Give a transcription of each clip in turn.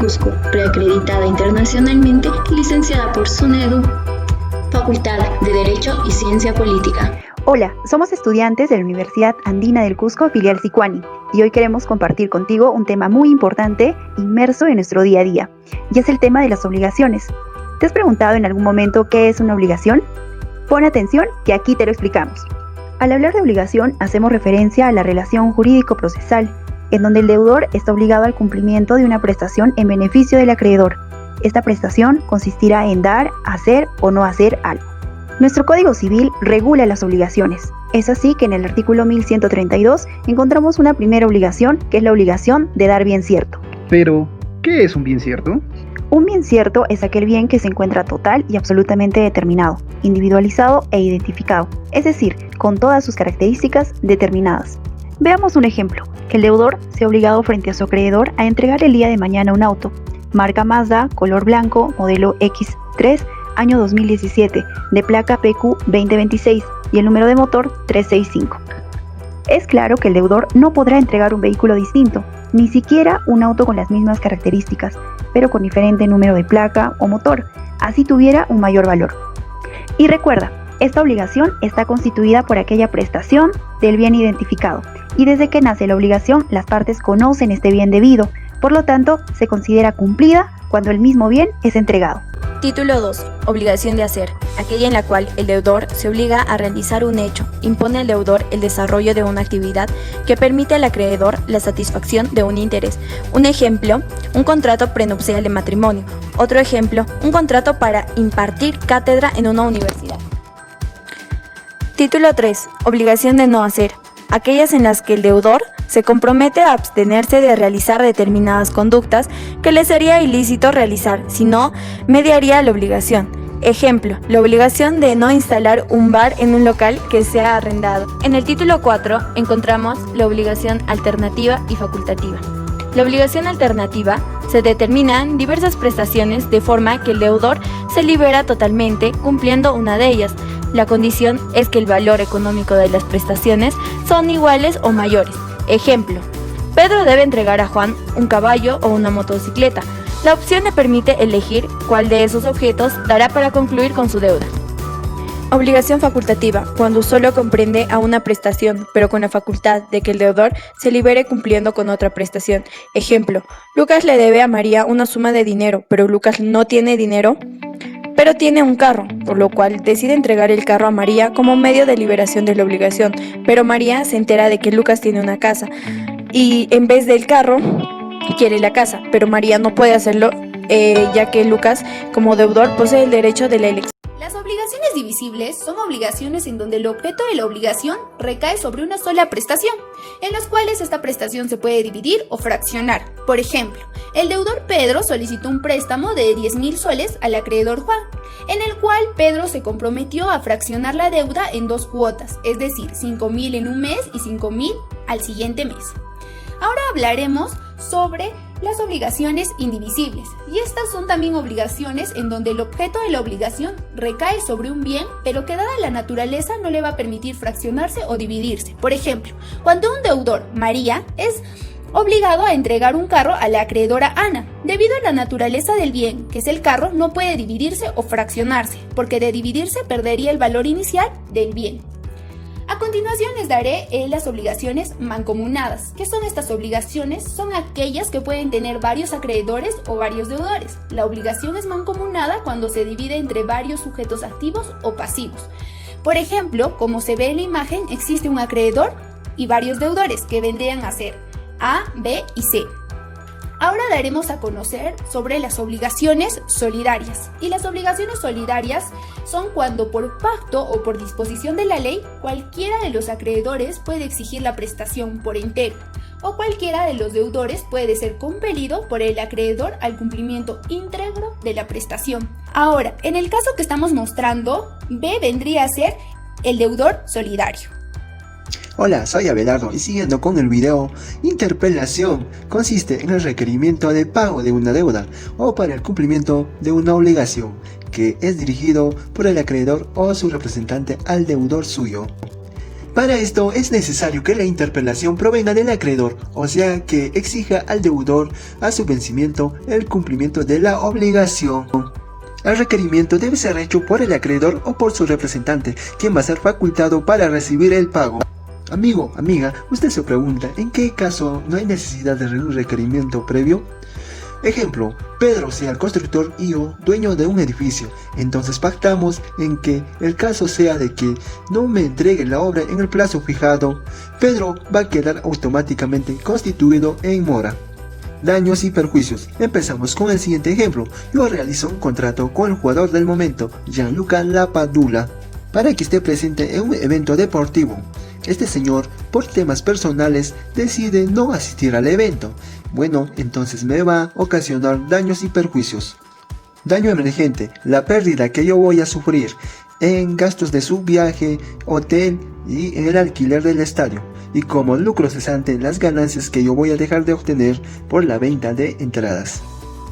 Cusco, reacreditada internacionalmente y licenciada por SUNEDU, Facultad de Derecho y Ciencia Política. Hola, somos estudiantes de la Universidad Andina del Cusco, filial Sicuani, y hoy queremos compartir contigo un tema muy importante, inmerso en nuestro día a día, y es el tema de las obligaciones. ¿Te has preguntado en algún momento qué es una obligación? Pon atención, que aquí te lo explicamos. Al hablar de obligación, hacemos referencia a la relación jurídico-procesal, en donde el deudor está obligado al cumplimiento de una prestación en beneficio del acreedor. Esta prestación consistirá en dar, hacer o no hacer algo. Nuestro Código Civil regula las obligaciones. Es así que en el artículo 1132 encontramos una primera obligación, que es la obligación de dar bien cierto. Pero, ¿qué es un bien cierto? Un bien cierto es aquel bien que se encuentra total y absolutamente determinado, individualizado e identificado, es decir, con todas sus características determinadas. Veamos un ejemplo. El deudor se ha obligado frente a su acreedor a entregar el día de mañana un auto, marca Mazda, color blanco, modelo X3, año 2017, de placa PQ 2026 y el número de motor 365. Es claro que el deudor no podrá entregar un vehículo distinto, ni siquiera un auto con las mismas características, pero con diferente número de placa o motor, así tuviera un mayor valor. Y recuerda, esta obligación está constituida por aquella prestación del bien identificado, y desde que nace la obligación, las partes conocen este bien debido, por lo tanto, se considera cumplida cuando el mismo bien es entregado. Título 2. Obligación de hacer. Aquella en la cual el deudor se obliga a realizar un hecho, impone al deudor el desarrollo de una actividad que permite al acreedor la satisfacción de un interés. Un ejemplo, un contrato prenupcial de matrimonio. Otro ejemplo, un contrato para impartir cátedra en una universidad. Título 3. Obligación de no hacer. Aquellas en las que el deudor se compromete a abstenerse de realizar determinadas conductas que le sería ilícito realizar, si no, mediaría la obligación. Ejemplo, la obligación de no instalar un bar en un local que sea arrendado. En el título 4 encontramos la obligación alternativa y facultativa. La obligación alternativa se determinan diversas prestaciones de forma que el deudor se libera totalmente cumpliendo una de ellas. La condición es que el valor económico de las prestaciones son iguales o mayores. Ejemplo, Pedro debe entregar a Juan un caballo o una motocicleta. La opción le permite elegir cuál de esos objetos dará para concluir con su deuda. Obligación facultativa, cuando solo comprende a una prestación, pero con la facultad de que el deudor se libere cumpliendo con otra prestación. Ejemplo, Lucas le debe a María una suma de dinero, pero Lucas no tiene dinero, pero tiene un carro, por lo cual decide entregar el carro a María como medio de liberación de la obligación, pero María se entera de que Lucas tiene una casa y en vez del carro quiere la casa, pero María no puede hacerlo ya que Lucas como deudor posee el derecho de la elección. Las obligaciones divisibles son obligaciones en donde el objeto de la obligación recae sobre una sola prestación, en las cuales esta prestación se puede dividir o fraccionar. Por ejemplo, el deudor Pedro solicitó un préstamo de 10.000 soles al acreedor Juan, en el cual Pedro se comprometió a fraccionar la deuda en 2 cuotas, es decir, 5.000 en un mes y 5.000 al siguiente mes. Ahora hablaremos sobre las obligaciones indivisibles, y estas son también obligaciones en donde el objeto de la obligación recae sobre un bien, pero que dada la naturaleza no le va a permitir fraccionarse o dividirse. Por ejemplo, cuando un deudor, María, es obligado a entregar un carro a la acreedora Ana, debido a la naturaleza del bien, que es el carro, no puede dividirse o fraccionarse, porque de dividirse perdería el valor inicial del bien. A continuación les daré las obligaciones mancomunadas. ¿Qué son estas obligaciones? Son aquellas que pueden tener varios acreedores o varios deudores. La obligación es mancomunada cuando se divide entre varios sujetos activos o pasivos. Por ejemplo, como se ve en la imagen, existe un acreedor y varios deudores que vendrían a ser A, B y C. Ahora daremos a conocer sobre las obligaciones solidarias. Y las obligaciones solidarias son cuando por pacto o por disposición de la ley, cualquiera de los acreedores puede exigir la prestación por entero, o cualquiera de los deudores puede ser compelido por el acreedor al cumplimiento íntegro de la prestación. Ahora, en el caso que estamos mostrando, B vendría a ser el deudor solidario. Hola, soy Abelardo y siguiendo con el video, interpelación consiste en el requerimiento de pago de una deuda o para el cumplimiento de una obligación que es dirigido por el acreedor o su representante al deudor suyo. Para esto es necesario que la interpelación provenga del acreedor, o sea que exija al deudor a su vencimiento el cumplimiento de la obligación. El requerimiento debe ser hecho por el acreedor o por su representante, quien va a ser facultado para recibir el pago. Amigo, amiga, usted se pregunta, ¿en qué caso no hay necesidad de un requerimiento previo? Ejemplo, Pedro sea el constructor y yo dueño de un edificio, entonces pactamos en que el caso sea de que no me entregue la obra en el plazo fijado, Pedro va a quedar automáticamente constituido en mora. Daños y perjuicios. Empezamos con el siguiente ejemplo. Yo realizo un contrato con el jugador del momento, Gianluca Lapadula, para que esté presente en un evento deportivo. Este señor, por temas personales, decide no asistir al evento. Bueno, entonces me va a ocasionar daños y perjuicios. Daño emergente, la pérdida que yo voy a sufrir en gastos de su viaje, hotel y en el alquiler del estadio. Y como lucro cesante, las ganancias que yo voy a dejar de obtener por la venta de entradas.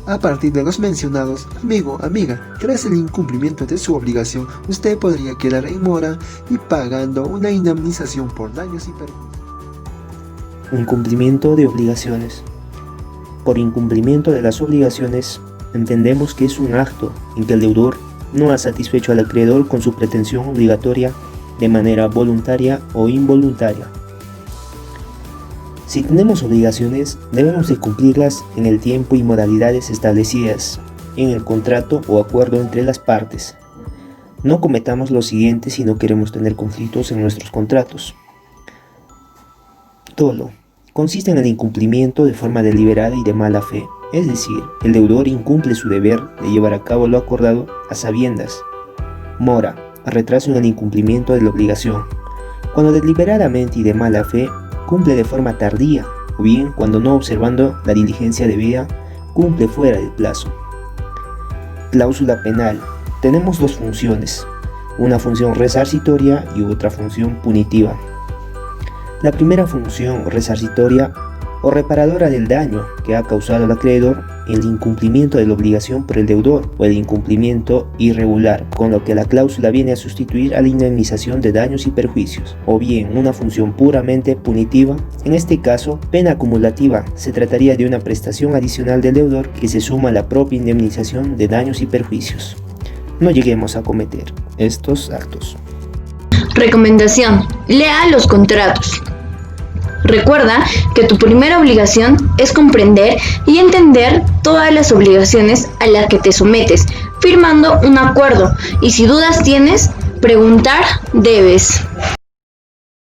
A partir de los mencionados, amigo, amiga, tras el incumplimiento de su obligación, usted podría quedar en mora y pagando una indemnización por daños y perjuicios. Incumplimiento de obligaciones. Por incumplimiento de las obligaciones, entendemos que es un acto en que el deudor no ha satisfecho al acreedor con su pretensión obligatoria de manera voluntaria o involuntaria. Si tenemos obligaciones, debemos de cumplirlas en el tiempo y modalidades establecidas en el contrato o acuerdo entre las partes. No cometamos lo siguiente si no queremos tener conflictos en nuestros contratos. Dolo. Consiste en el incumplimiento de forma deliberada y de mala fe, es decir, el deudor incumple su deber de llevar a cabo lo acordado a sabiendas. Mora. Retraso en el incumplimiento de la obligación. Cuando deliberadamente y de mala fe cumple de forma tardía, o bien cuando no observando la diligencia debida, cumple fuera del plazo. Cláusula penal. Tenemos dos funciones, una función resarcitoria y otra función punitiva. La primera función resarcitoria o reparadora del daño que ha causado al acreedor el incumplimiento de la obligación por el deudor o el incumplimiento irregular, con lo que la cláusula viene a sustituir a la indemnización de daños y perjuicios, o bien una función puramente punitiva, en este caso pena acumulativa. Se trataría de una prestación adicional del deudor que se suma a la propia indemnización de daños y perjuicios. No lleguemos a cometer estos actos. Recomendación: lea los contratos. Recuerda que tu primera obligación es comprender y entender todas las obligaciones a las que te sometes, firmando un acuerdo, y si dudas tienes, preguntar debes.